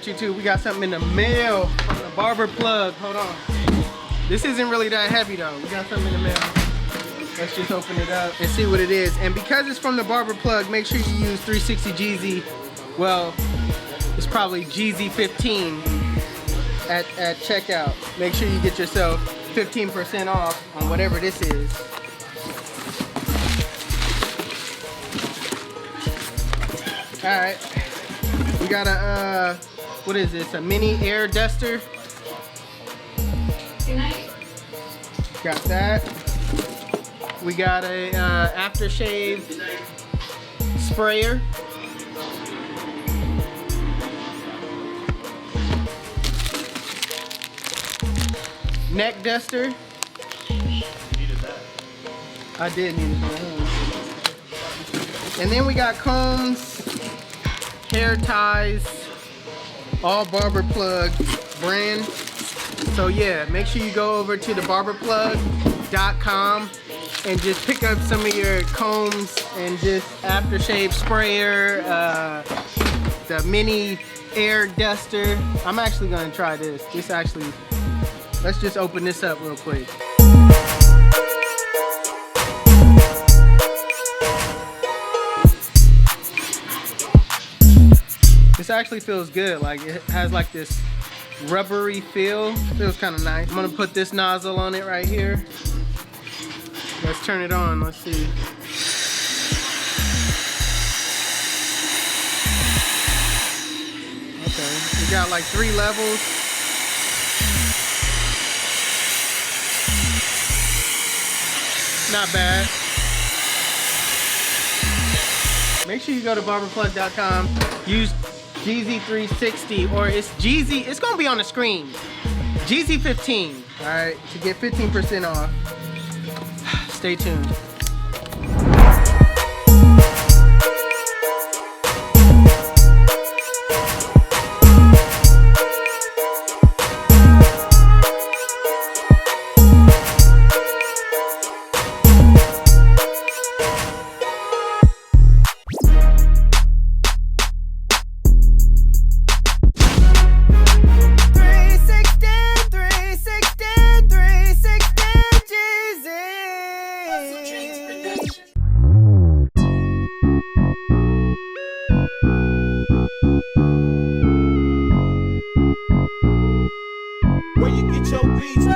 YouTube, we got something in the mail from the Barber plug. Hold on. This isn't really that heavy though. We got something in the mail. Let's just open it up and see what it is. And because it's from the Barber plug, make sure you use 360 Jeezy. Well, it's probably Jeezy 15 at checkout. Make sure you get yourself 15% off on whatever this is. All right. We got a, what is this? A mini air duster. Good night. Got that. We got a aftershave sprayer. Neck duster. Needed that. I did need it. And then we got combs, hair ties, all Barber plug brand. So yeah, make sure you go over to thebarberplug.com and just pick up some of your combs and just aftershave sprayer, the mini air duster. I'm actually gonna try this. Let's just open this up real quick. This actually feels good. Like it has like this rubbery feel. Feels kind of nice. I'm gonna put this nozzle on it right here. Let's turn it on. Let's see. Okay, we got like 3 levels. Not bad. Make sure you go to barberplug.com. Use Jeezy 360 or it's Jeezy. It's gonna be on the screen. Jeezy 15. All right, to get 15% off. Stay tuned. Where you get your beats?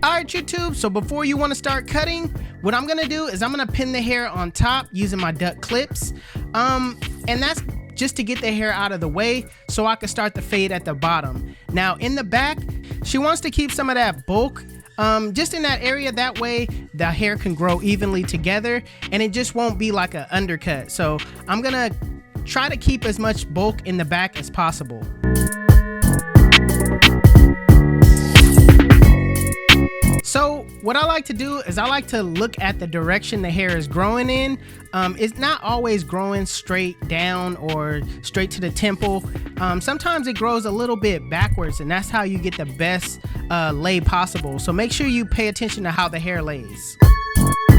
Alright YouTube, so before you want to start cutting, what I'm gonna do is I'm gonna pin the hair on top using my duck clips. And that's just to get the hair out of the way so I can start the fade at the bottom. Now in the back, she wants to keep some of that bulk just in that area. That way the hair can grow evenly together and it just won't be like an undercut. So I'm gonna try to keep as much bulk in the back as possible. So what I like to do is I like to look at the direction the hair is growing in. It's not always growing straight down or straight to the temple. Sometimes it grows a little bit backwards, and that's how you get the best lay possible. So make sure you pay attention to how the hair lays.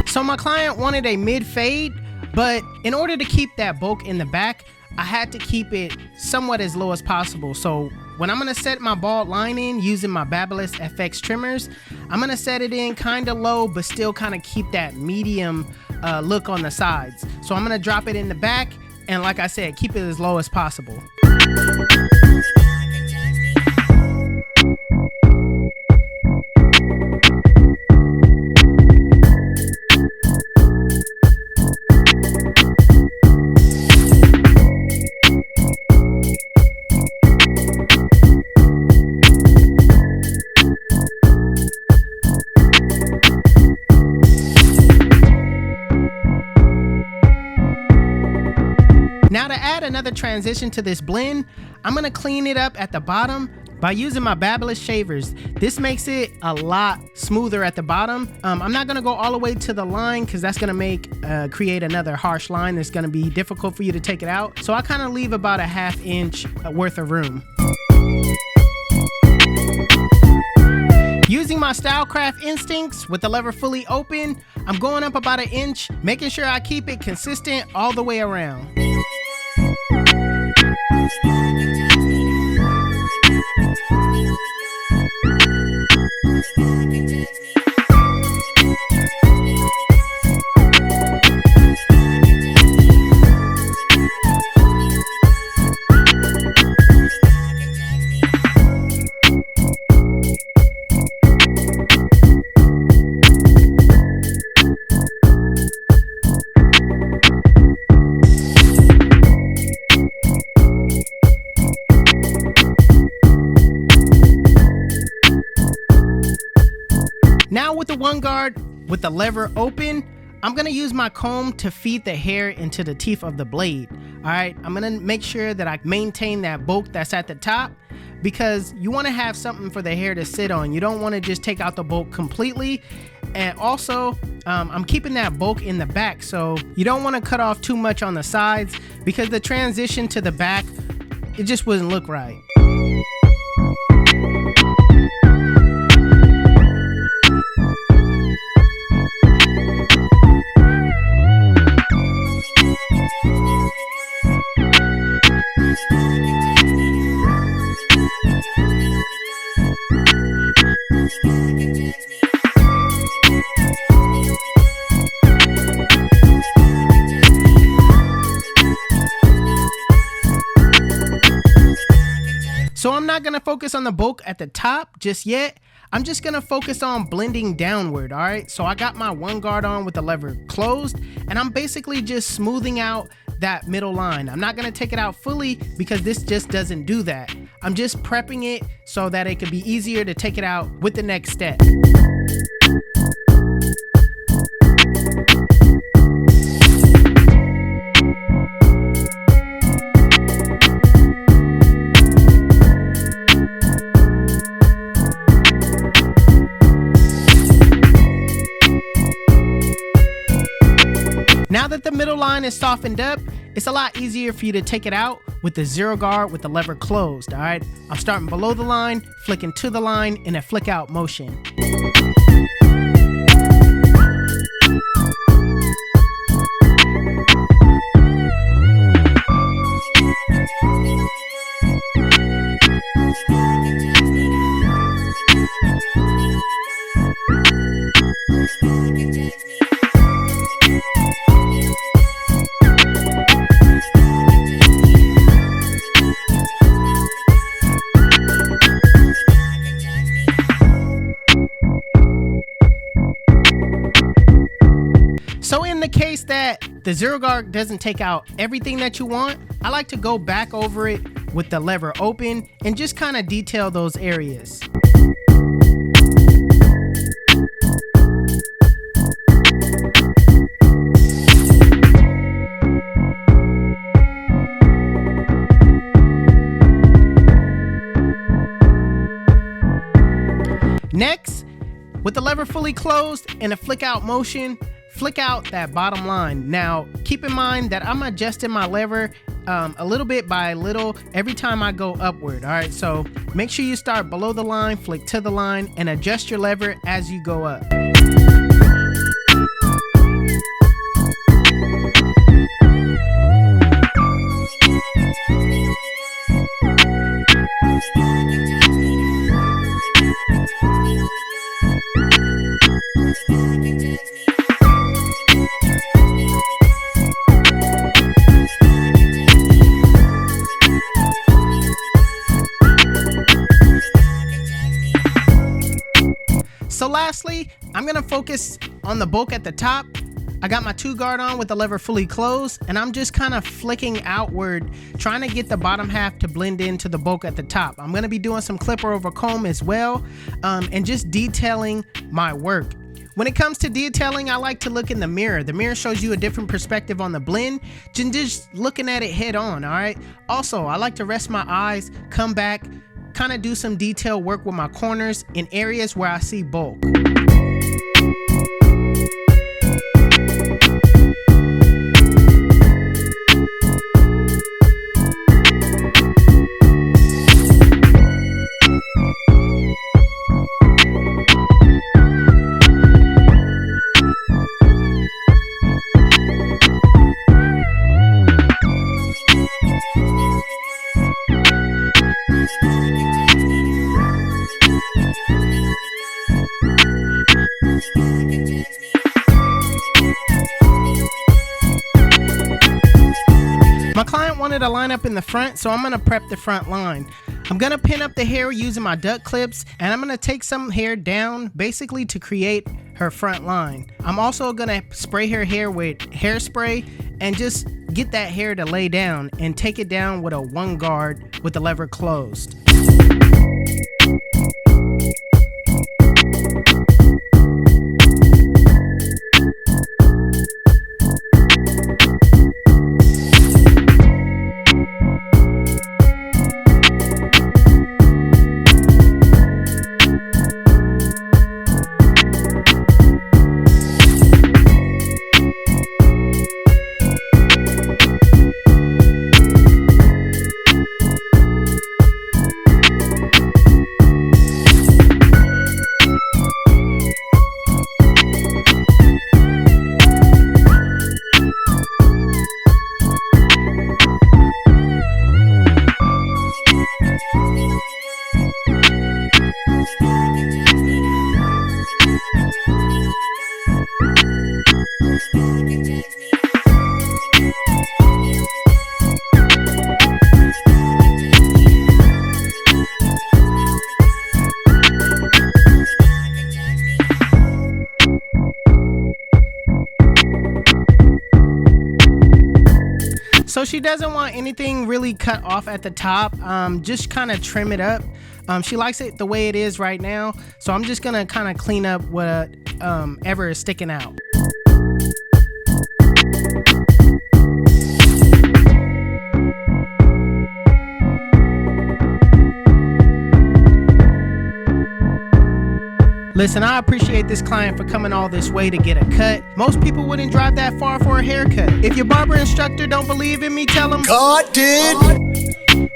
So my client wanted a mid fade, but in order to keep that bulk in the back, I had to keep it somewhat as low as possible. So when I'm gonna set my bald line in using my Babyliss FX trimmers, I'm gonna set it in kind of low, but still kind of keep that medium look on the sides. So I'm gonna drop it in the back, and like I said, keep it as low as possible. Now to add another transition to this blend, I'm gonna clean it up at the bottom by using my Babyliss shavers. This makes it a lot smoother at the bottom. I'm not gonna go all the way to the line because that's gonna create another harsh line that's gonna be difficult for you to take it out. So I kind of leave about a ½ inch worth of room. Using my Stylecraft instincts with the lever fully open, I'm going up about 1 inch, making sure I keep it consistent all the way around. Now with the one guard with the lever open, I'm gonna use my comb to feed the hair into the teeth of the blade. All right, I'm gonna make sure that I maintain that bulk that's at the top, because you wanna have something for the hair to sit on. You don't wanna just take out the bulk completely. And also, I'm keeping that bulk in the back, so you don't wanna cut off too much on the sides, because the transition to the back, it just wouldn't look right. So I'm not gonna focus on the bulk at the top just yet. I'm just gonna focus on blending downward, all right? So I got my one guard on with the lever closed, and I'm basically just smoothing out that middle line. I'm not gonna take it out fully because this just doesn't do that. I'm just prepping it so that it could be easier to take it out with the next step. Now that the middle line is softened up, it's a lot easier for you to take it out with the zero guard with the lever closed, all right? I'm starting below the line, flicking to the line in a flick out motion. So in the case that the zero guard doesn't take out everything that you want, I like to go back over it with the lever open and just kind of detail those areas. Next, with the lever fully closed and a flick out motion, flick out that bottom line. Now, keep in mind that I'm adjusting my lever a little bit by little every time I go upward. All right, so make sure you start below the line, flick to the line, and adjust your lever as you go up. So lastly, I'm gonna focus on the bulk at the top. I got my two guard on with the lever fully closed, and I'm just kind of flicking outward, trying to get the bottom half to blend into the bulk at the top. I'm gonna be doing some clipper over comb as well, and just detailing my work. When it comes to detailing, I like to look in the mirror. The mirror shows you a different perspective on the blend, just looking at it head on, all right? Also, I like to rest my eyes, come back, kind of do some detail work with my corners in areas where I see bulk. to line up in the front, so I'm gonna prep the front line. I'm gonna pin up the hair using my duck clips, and I'm gonna take some hair down basically to create her front line. I'm also gonna spray her hair with hairspray and just get that hair to lay down and take it down with a 1 guard with the lever closed. So she doesn't want anything really cut off at the top, just kind of trim it up. She likes it the way it is right now, so I'm just gonna kind of clean up what ever is sticking out. Listen, I appreciate this client for coming all this way to get a cut. Most people wouldn't drive that far for a haircut. If your barber instructor don't believe in me, tell him God did.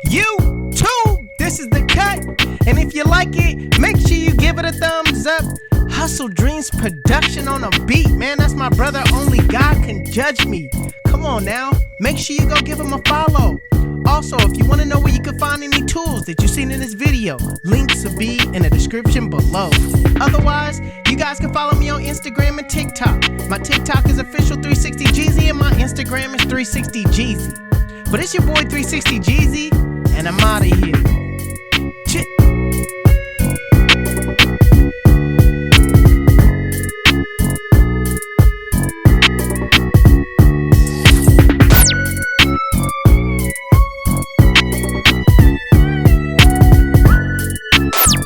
You too. This is the cut. And if you like it, make sure you give it a thumbs up. Hustle Dreams Production on a beat, man. That's my brother. Only God can judge me. Come on now. Make sure you go give him a follow. Also, if you want to know where you can find any tools that you've seen in this video, links will be in the description below. Otherwise, you guys can follow me on Instagram and TikTok. My TikTok is official360Jeezy and my Instagram is 360Jeezy. But it's your boy 360Jeezy, and I'm out of here.